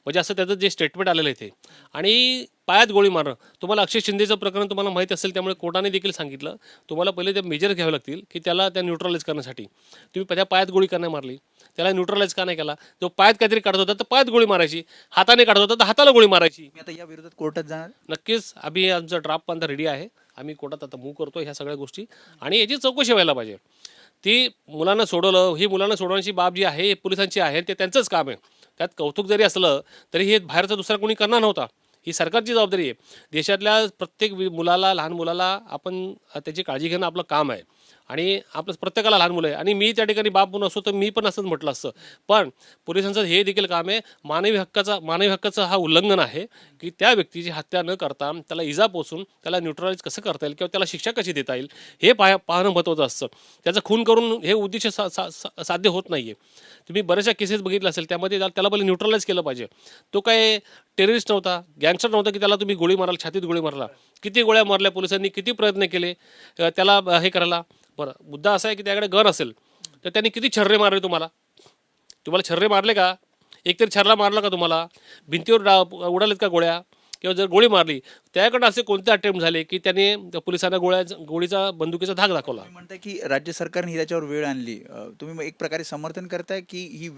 म्हणजे असं त्याचं जे स्टेटमेंट आलेलं आहे ते. आणि पायात गोळी मारणं, तुम्हाला अक्षय शिंदेचं प्रकरण तुम्हाला माहीत असेल, त्यामुळे कोर्टाने देखील सांगितलं तुम्हाला पहिले ते मेजर घ्यावे लागतील की त्याला त्या न्यूट्रलाइज करण्यासाठी. तुम्ही त्या पायात गोळी का नाही मारली, त्याला न्यूट्रलाइज का नाही केला? तो पायात काहीतरी काढत होता तर पायात गोळी मारायची, हाताने काढत होता तर हाताला गोळी मारायची. मी आता या विरोधात कोर्टात जाणार. नक्कीच आम्ही आमचा ड्राफ्ट पण रेडी आहे, आम्ही कोर्टात आता मूव्ह करतो ह्या सगळ्या गोष्टी. आणि याची चौकशी व्हायला पाहिजे. ती मुलांना सोडवलं, ही मुलांना सोडवण्याची बाब जी आहे हे पोलिसांची आहे, ते त्यांचंच काम आहे. त्यात कौतुक जरी असलं तरी हे बाहेरचा दुसरा कोणी करणार नव्हता. ही सरकारची जबाबदारी आहे. देशातल्या प्रत्येक मुलाला, लहान मुलाला आपण त्याची काळजी घेणं आपलं काम आहे. आणि आपलं प्रत्येकाला लहान मुलं आहे, आणि मी त्या ठिकाणी बाप म्हणून असतो तर मी पण असंच म्हटलं असतं. पण पोलिसांचं हे देखील काम आहे, मानवी हक्काचा हा उल्लंघन आहे की त्या व्यक्तीची हत्या न करता त्याला इजा पोचून त्याला न्यूट्रलाइज कसं करता येईल किंवा त्याला शिक्षा कशी देता येईल हे पाहणं महत्त्वाचं असतं. त्याचा खून करून हे उद्दिष्ट साध्य होत नाही आहे. तुम्ही बऱ्याचशा केसेस बघितल्या असेल, त्यामध्ये त्याला पहिले न्यूट्रलाइज केलं पाहिजे. तो काय टेररिस्ट नव्हता, गँगस्टर नव्हता की त्याला तुम्ही गोळी माराल, छातीत गोळी मारला. किती गोळ्या मारल्या पोलिसांनी, किती प्रयत्न केले त्याला हे करायला. बरं, मुद्दा असा आहे की त्याकडे गन असेल तर त्यांनी किती छर्रे मारले तुम्हाला? तुम्हाला छर्रे मारले का? एकतरी छर्रा मारला का तुम्हाला? भिंतीवर उडालेत का गोळ्या? किंवा जर गोळी मारली, त्याकडे असे कोणते अटेम्प्ट झाले की त्याने पोलिसांना गोळीचा बंदुकीचा धाक दाखवला? तुम्ही म्हणताय की राज्य सरकारने ही त्याच्यावर वेळ आणली. तुम्ही मग एक प्रकारे समर्थन करताय की ही